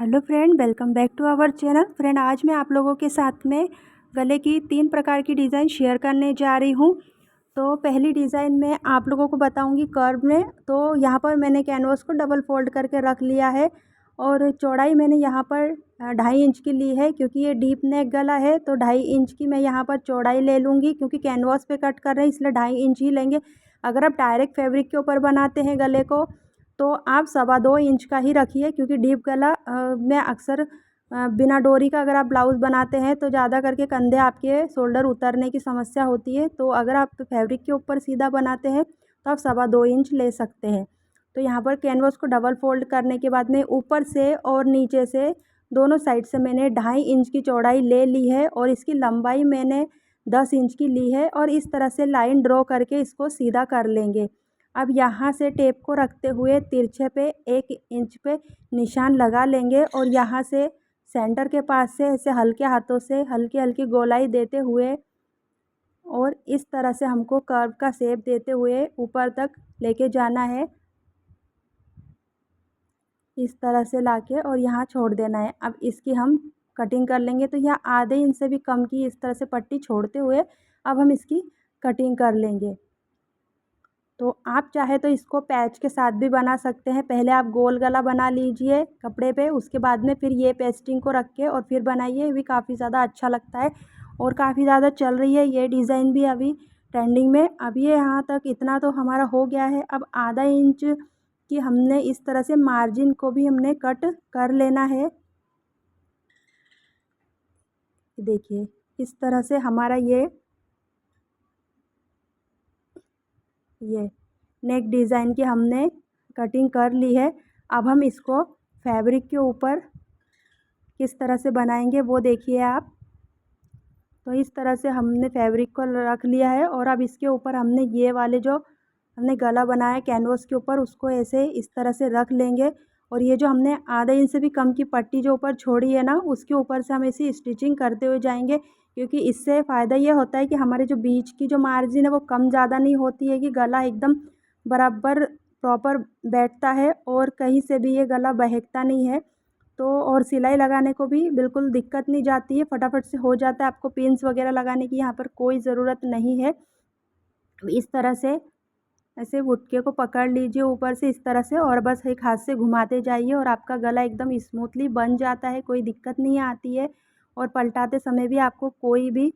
Hello friend, welcome back to our channel. Friend, आज मैं आप लोगों के साथ में गले की 3 प्रकार की डिज़ाइन शेयर करने जा रही हूँ। तो पहली डिज़ाइन में आप लोगों को बताऊँगी कर्व में। तो यहाँ पर मैंने कैनवास को डबल फोल्ड करके रख लिया है और चौड़ाई मैंने यहाँ पर 2.5 इंच की ली है, क्योंकि ये डीप नेक गला है। तो 2.5 इंच की मैं यहाँ पर चौड़ाई ले लूँगी, क्योंकि कैनवास पे कट कर रहे हैं इसलिए 2.5 इंच ही लेंगे। अगर आप डायरेक्ट फैब्रिक के ऊपर बनाते हैं गले को तो आप 2.25 इंच का ही रखिए, क्योंकि डीप गला में अक्सर बिना डोरी का अगर आप ब्लाउज़ बनाते हैं तो ज़्यादा करके कंधे आपके शोल्डर उतरने की समस्या होती है। तो अगर आप फैब्रिक के ऊपर सीधा बनाते हैं तो आप 2.25 इंच ले सकते हैं। तो यहाँ पर कैनवास को डबल फोल्ड करने के बाद में ऊपर से और नीचे से दोनों साइड से मैंने 2.5 इंच की चौड़ाई ले ली है और इसकी लंबाई मैंने 10 इंच की ली है और इस तरह से लाइन ड्रॉ करके इसको सीधा कर लेंगे। अब यहाँ से टेप को रखते हुए तिरछे पे 1 इंच पे निशान लगा लेंगे और यहाँ से सेंटर के पास से ऐसे हल्के हाथों से हल्की हल्की गोलाई देते हुए और इस तरह से हमको कर्व का शेप देते हुए ऊपर तक लेके जाना है। इस तरह से लाके और यहाँ छोड़ देना है। अब इसकी हम कटिंग कर लेंगे। तो यहाँ आधे इंच से भी कम की इस तरह से पट्टी छोड़ते हुए अब हम इसकी कटिंग कर लेंगे। तो आप चाहे तो इसको पैच के साथ भी बना सकते हैं। पहले आप गोल गला बना लीजिए कपड़े पे, उसके बाद में फिर ये पेस्टिंग को रख के और फिर बनाइए, ये भी काफ़ी ज़्यादा अच्छा लगता है और काफ़ी ज़्यादा चल रही है ये डिज़ाइन भी अभी ट्रेंडिंग में। अब ये यहाँ तक इतना तो हमारा हो गया है। अब आधा इंच की हमने इस तरह से मार्जिन को भी हमने कट कर लेना है। देखिए इस तरह से हमारा ये नेक डिज़ाइन की हमने कटिंग कर ली है। अब हम इसको फैब्रिक के ऊपर किस तरह से बनाएंगे वो देखिए आप। तो इस तरह से हमने फैब्रिक को रख लिया है और अब इसके ऊपर हमने ये वाले जो हमने गला बनाया कैनवास के ऊपर उसको ऐसे इस तरह से रख लेंगे और ये जो हमने आधे इंच से भी कम की पट्टी जो ऊपर छोड़ी है ना, उसके ऊपर से हम ऐसी स्टिचिंग करते हुए जाएंगे, क्योंकि इससे फ़ायदा ये होता है कि हमारे जो बीच की जो मार्जिन है वो कम ज़्यादा नहीं होती है, कि गला एकदम बराबर प्रॉपर बैठता है और कहीं से भी ये गला बहकता नहीं है। तो और सिलाई लगाने को भी बिल्कुल दिक्कत नहीं जाती है, फटाफट से हो जाता है। आपको पिन्स वगैरह लगाने की यहाँ पर कोई ज़रूरत नहीं है। इस तरह से ऐसे बुटके को पकड़ लीजिए ऊपर से इस तरह से और बस एक हाथ से घुमाते जाइए और आपका गला एकदम स्मूथली बन जाता है, कोई दिक्कत नहीं आती है और पलटाते समय भी आपको कोई भी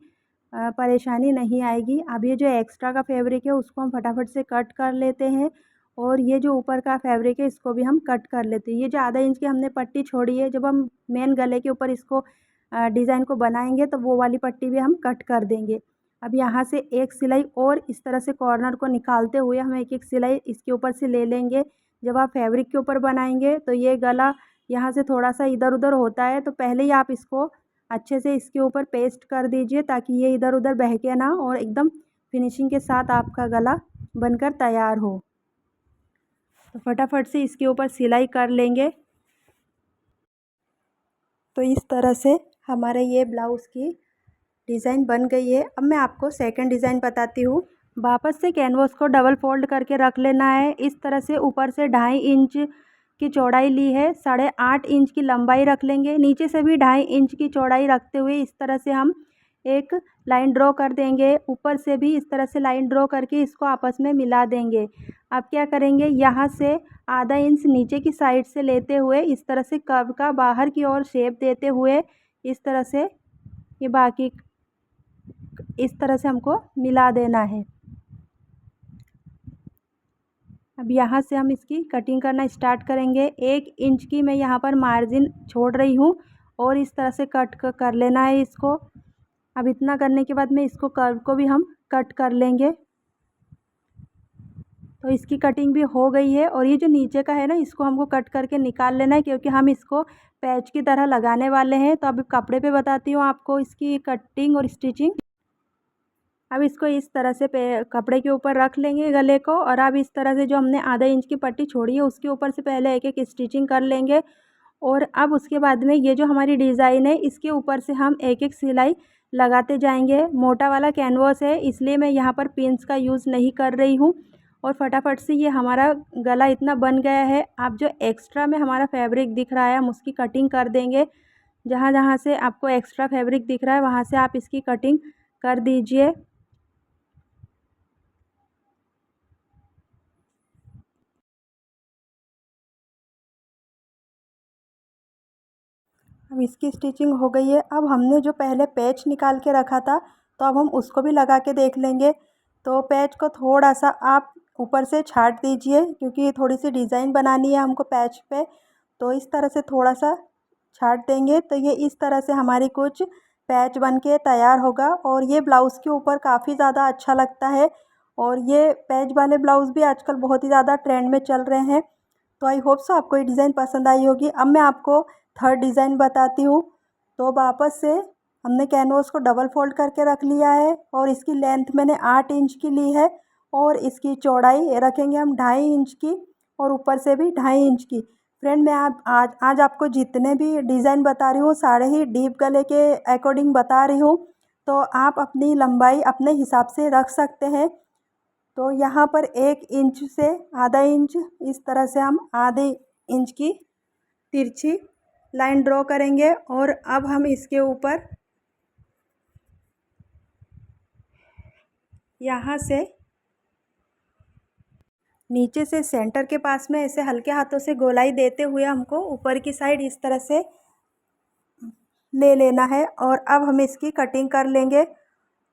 परेशानी नहीं आएगी। अब ये जो एक्स्ट्रा का फैब्रिक है उसको हम फटाफट से कट कर लेते हैं और ये जो ऊपर का फैब्रिक है इसको भी हम कट कर लेते हैं। ये जो आधा इंच की हमने पट्टी छोड़ी है, जब हम मेन गले के ऊपर इसको डिज़ाइन को बनाएंगे तो वो वाली पट्टी भी हम कट कर देंगे। अब यहाँ से एक सिलाई और इस तरह से कॉर्नर को निकालते हुए हम एक एक सिलाई इसके ऊपर से ले लेंगे। जब आप फैब्रिक के ऊपर बनाएंगे तो ये गला यहाँ से थोड़ा सा इधर उधर होता है, तो पहले ही आप इसको अच्छे से इसके ऊपर पेस्ट कर दीजिए ताकि ये इधर उधर बहके ना और एकदम फिनिशिंग के साथ आपका गला बनकर तैयार हो। तो फटाफट से इसके ऊपर सिलाई कर लेंगे। तो इस तरह से हमारे ये ब्लाउज़ की डिज़ाइन बन गई है। अब मैं आपको सेकंड डिज़ाइन बताती हूँ। वापस से कैनवास को डबल फोल्ड करके रख लेना है। इस तरह से ऊपर से 2.5 इंच की चौड़ाई ली है, 8.5 इंच की लंबाई रख लेंगे। नीचे से भी 2.5 इंच की चौड़ाई रखते हुए इस तरह से हम एक लाइन ड्रॉ कर देंगे। ऊपर से भी इस तरह से लाइन ड्रॉ करके इसको आपस में मिला देंगे। अब क्या करेंगे, यहाँ से आधा इंच नीचे की साइड से लेते हुए इस तरह से कर्व का बाहर की ओर शेप देते हुए इस तरह से ये बाकी इस तरह से हमको मिला देना है। अब यहाँ से हम इसकी कटिंग करना स्टार्ट करेंगे। 1 इंच की मैं यहाँ पर मार्जिन छोड़ रही हूँ और इस तरह से कट कर लेना है इसको। अब इतना करने के बाद में इसको कर्व को भी हम कट कर लेंगे। तो इसकी कटिंग भी हो गई है और ये जो नीचे का है ना, इसको हमको कट करके निकाल लेना है, क्योंकि हम इसको पैच की तरह लगाने वाले हैं। तो अब कपड़े पे बताती हूँ आपको इसकी कटिंग और स्टिचिंग। अब इसको इस तरह से कपड़े के ऊपर रख लेंगे गले को और अब इस तरह से जो हमने आधा इंच की पट्टी छोड़ी है उसके ऊपर से पहले एक एक स्टिचिंग कर लेंगे और अब उसके बाद में ये जो हमारी डिज़ाइन है इसके ऊपर से हम एक एक सिलाई लगाते जाएंगे। मोटा वाला कैनवास है इसलिए मैं यहाँ पर पिन्स का यूज़ नहीं कर रही हूँ और फटाफट से ये हमारा गला इतना बन गया है। आप जो एक्स्ट्रा में हमारा फैब्रिक दिख रहा है हम उसकी कटिंग कर देंगे। जहाँ जहाँ से आपको एक्स्ट्रा फैब्रिक दिख रहा है वहाँ से आप इसकी कटिंग कर दीजिए। अब इसकी स्टिचिंग हो गई है। अब हमने जो पहले पैच निकाल के रखा था तो अब हम उसको भी लगा के देख लेंगे। तो पैच को थोड़ा सा आप ऊपर से छाट दीजिए क्योंकि थोड़ी सी डिज़ाइन बनानी है हमको पैच पे। तो इस तरह से थोड़ा सा छाट देंगे तो ये इस तरह से हमारी कुछ पैच बन के तैयार होगा। और ये ब्लाउज़ के ऊपर काफ़ी ज़्यादा अच्छा लगता है। और ये पैच वाले ब्लाउज़ भी आजकल बहुत ही ज़्यादा ट्रेंड में चल रहे हैं। तो आई होप सो आपको ये डिज़ाइन पसंद आई होगी। अब मैं आपको थर्ड डिज़ाइन बताती हूँ। तो वापस से हमने कैनवस को डबल फोल्ड करके रख लिया है और इसकी लेंथ मैंने 8 इंच की ली है और इसकी चौड़ाई रखेंगे हम 2.5 इंच की और ऊपर से भी 2.5 इंच की। फ्रेंड मैं आप आज आपको जितने भी डिज़ाइन बता रही हूँ सारे ही डीप गले के अकॉर्डिंग बता रही हूँ। तो आप अपनी लंबाई अपने हिसाब से रख सकते हैं। तो यहाँ पर 1 इंच से आधा इंच इस तरह से हम आधे इंच की तिरछी लाइन ड्रॉ करेंगे। और अब हम इसके ऊपर यहाँ से नीचे से सेंटर के पास में ऐसे हल्के हाथों से गोलाई देते हुए हमको ऊपर की साइड इस तरह से ले लेना है। और अब हम इसकी कटिंग कर लेंगे।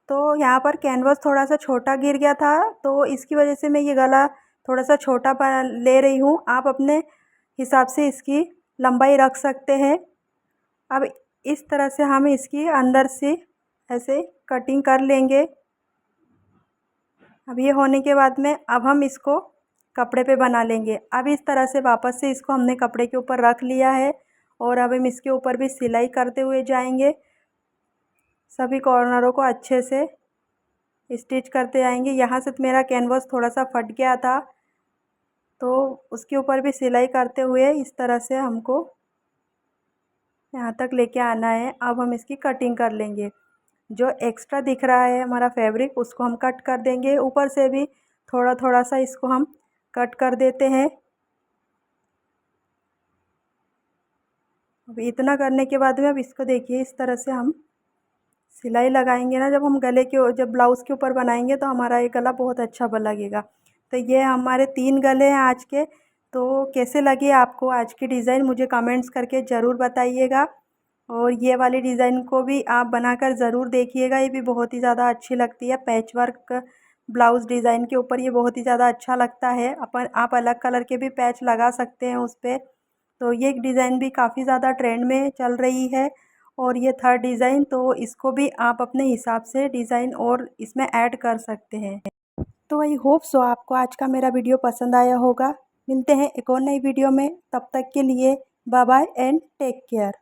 तो यहाँ पर कैनवस थोड़ा सा छोटा गिर गया था तो इसकी वजह से मैं ये गला थोड़ा सा छोटा ले रही हूँ। आप अपने हिसाब से इसकी लंबाई रख सकते हैं। अब इस तरह से हम इसकी अंदर से ऐसे कटिंग कर लेंगे। अब ये होने के बाद में अब हम इसको कपड़े पे बना लेंगे। अब इस तरह से वापस से इसको हमने कपड़े के ऊपर रख लिया है और अब हम इसके ऊपर भी सिलाई करते हुए जाएंगे। सभी कॉर्नरों को अच्छे से स्टिच करते जाएंगे। यहाँ से मेरा कैनवस थोड़ा सा फट गया था तो उसके ऊपर भी सिलाई करते हुए इस तरह से हमको यहाँ तक लेके आना है। अब हम इसकी कटिंग कर लेंगे। जो एक्स्ट्रा दिख रहा है हमारा फैब्रिक उसको हम कट कर देंगे। ऊपर से भी थोड़ा थोड़ा सा इसको हम कट कर देते हैं। अब इतना करने के बाद में अब इसको देखिए इस तरह से हम सिलाई लगाएंगे ना जब ब्लाउज़ के ऊपर बनाएंगे तो हमारा ये गला बहुत अच्छा लगेगा। तो ये हमारे 3 गले हैं आज के। तो कैसे लगे आपको आज की डिज़ाइन मुझे कमेंट्स करके ज़रूर बताइएगा। और ये वाली डिज़ाइन को भी आप बनाकर ज़रूर देखिएगा। ये भी बहुत ही ज़्यादा अच्छी लगती है। पैच वर्क ब्लाउज़ डिज़ाइन के ऊपर ये बहुत ही ज़्यादा अच्छा लगता है। आप अलग कलर के भी पैच लगा सकते हैं उस पर। तो ये डिज़ाइन भी काफ़ी ज़्यादा ट्रेंड में चल रही है। और ये थर्ड डिज़ाइन तो इसको भी आप अपने हिसाब से डिज़ाइन और इसमें ऐड कर सकते हैं। तो आई होप सो आपको आज का मेरा वीडियो पसंद आया होगा। मिलते हैं एक और नई वीडियो में। तब तक के लिए bye bye and take care.